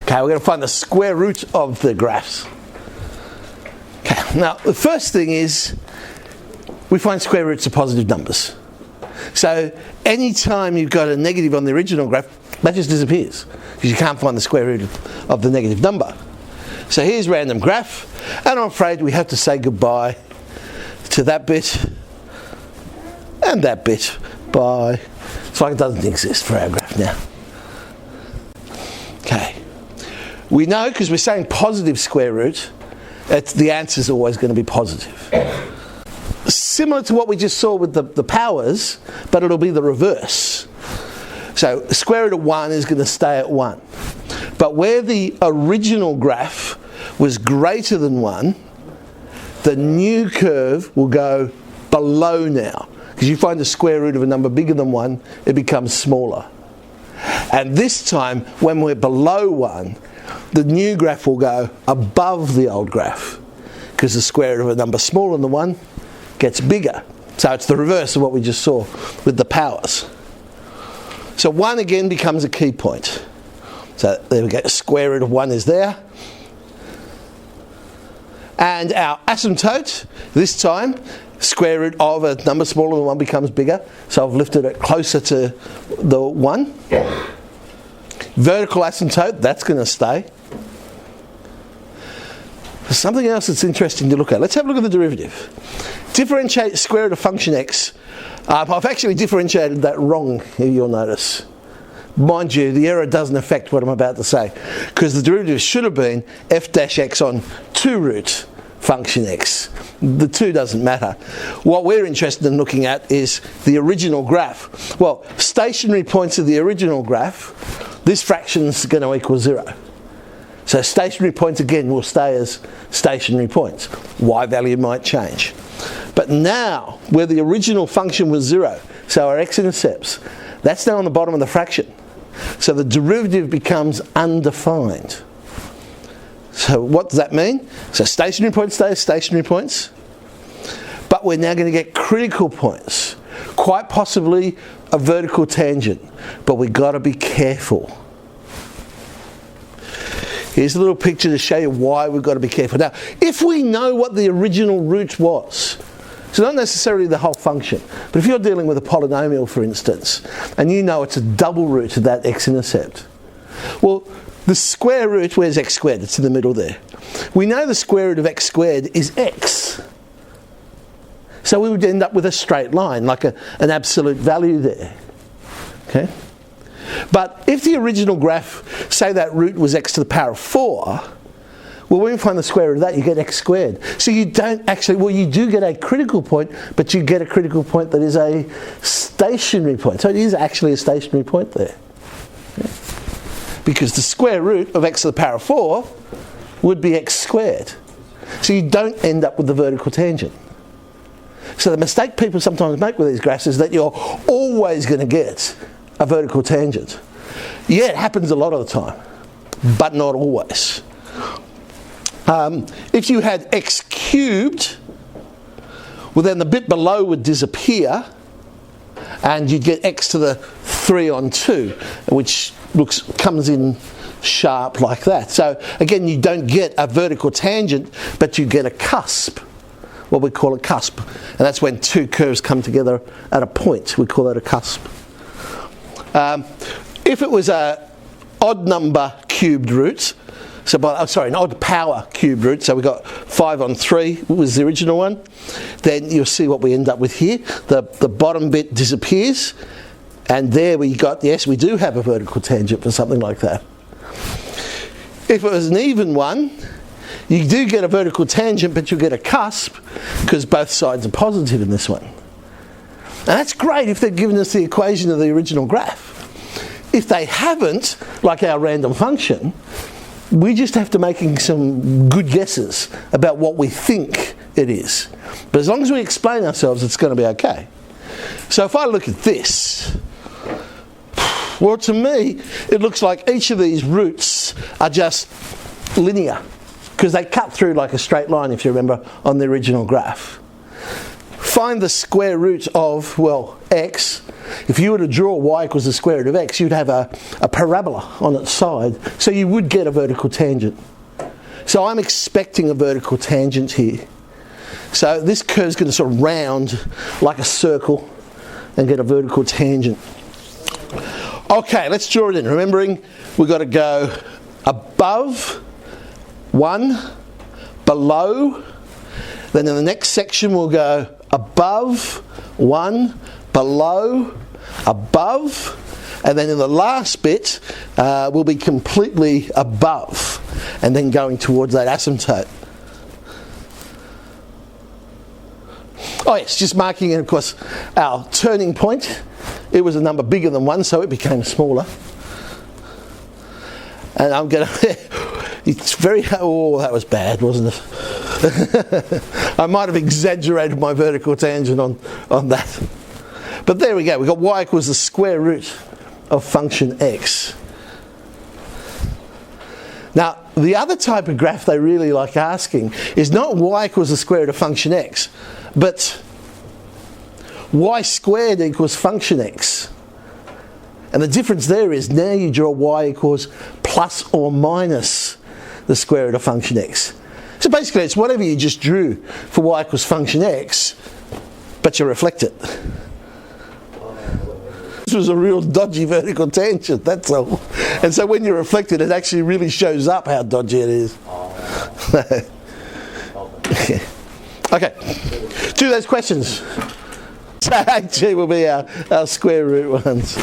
Okay, we're going to find the square root of the graphs. Okay, now the first thing is we find square roots of positive numbers. So anytime you've got a negative on the original graph, that just disappears because you can't find the square root of the negative number. So here's random graph, and I'm afraid we have to say goodbye to that bit and that bit. Bye. It's like it doesn't exist for our graph now. Okay. We know because we're saying positive square root, the answer is always going to be positive. Similar to what we just saw with the powers, but it'll be the reverse. So the square root of 1 is going to stay at 1. But where the original graph was greater than 1, the new curve will go below now. Because you find the square root of a number bigger than 1, it becomes smaller. And this time, when we're below 1, the new graph will go above the old graph. Because the square root of a number smaller than 1 gets bigger. So it's the reverse of what we just saw with the powers. So 1 again becomes a key point. So there we go, square root of 1 is there. And our asymptote, this time, square root of a number smaller than 1 becomes bigger. So I've lifted it closer to the 1. Vertical asymptote, that's going to stay. There's something else that's interesting to look at. Let's have a look at the derivative. Differentiate square root of function x. I've actually differentiated that wrong, you'll notice. Mind you, the error doesn't affect what I'm about to say, because the derivative should have been f dash x on 2 root function x. The 2 doesn't matter. What we're interested in looking at is the original graph. Well, stationary points of the original graph, this fraction is going to equal 0. So stationary points again will stay as stationary points. Y value might change. But now, where the original function was 0, so our x-intercepts, that's now on the bottom of the fraction. So the derivative becomes undefined. So what does that mean? So stationary points stay as stationary points. But we're now going to get critical points. Quite possibly a vertical tangent. But we've got to be careful. Here's a little picture to show you why we've got to be careful. Now, if we know what the original root was, so not necessarily the whole function, but if you're dealing with a polynomial, for instance, and you know it's a double root of that x-intercept, well, the square root, where's x squared? It's in the middle there. We know the square root of x squared is x. So we would end up with a straight line, like an absolute value there. Okay? But if the original graph, say that root was x to the power of 4, well, when you find the square root of that, you get x squared. So you don't actually, well, you do get a critical point, but you get a critical point that is a stationary point. So it is actually a stationary point there. Okay? Because the square root of x to the power of 4 would be x squared. So you don't end up with the vertical tangent. So the mistake people sometimes make with these graphs is that you're always going to get a vertical tangent. Yeah, it happens a lot of the time, but not always. If you had x cubed, well then the bit below would disappear and you'd get x to the 3 on 2, which comes in sharp like that. So again, you don't get a vertical tangent, but you get a cusp, what we call a cusp. And that's when two curves come together at a point. We call that a cusp. If it was an odd number cubed root, an odd power cubed root, so we got 5 on 3 was the original one, then you'll see what we end up with here. The bottom bit disappears, and there we got, yes, we do have a vertical tangent for something like that. If it was an even one, you do get a vertical tangent, but you'll get a cusp, because both sides are positive in this one. And that's great if they've given us the equation of the original graph. If they haven't, like our random function, we just have to make some good guesses about what we think it is. But as long as we explain ourselves, it's going to be okay. So if I look at this, well, to me, it looks like each of these roots are just linear, because they cut through like a straight line, if you remember, on the original graph. Find the square root of, well, x. if you were to draw y equals the square root of x, you'd have a parabola on its side, so you would get a vertical tangent. So I'm expecting a vertical tangent here. So this curve's going to sort of round like a circle and get a vertical tangent. Okay, let's draw it in. Remembering, we've got to go above 1, below, then in the next section we'll go above 1, below, above, and then in the last bit we'll be completely above and then going towards that asymptote. Oh yes, just marking it, of course, our turning point. It was a number bigger than 1, so it became smaller. And I'm going to... It's very... Oh, that was bad, wasn't it? I might have exaggerated my vertical tangent on that. But there we go. We've got y equals the square root of function x. Now, the other type of graph they really like asking is not y equals the square root of function x, but y squared equals function x. And the difference there is now you draw y equals plus or minus the square root of function x. So basically it's whatever you just drew for y equals function x, but you reflect it. This was a real dodgy vertical tangent, that's all. And so when you reflect it, it actually really shows up how dodgy it is. Okay, do those questions. So actually will be our square root ones.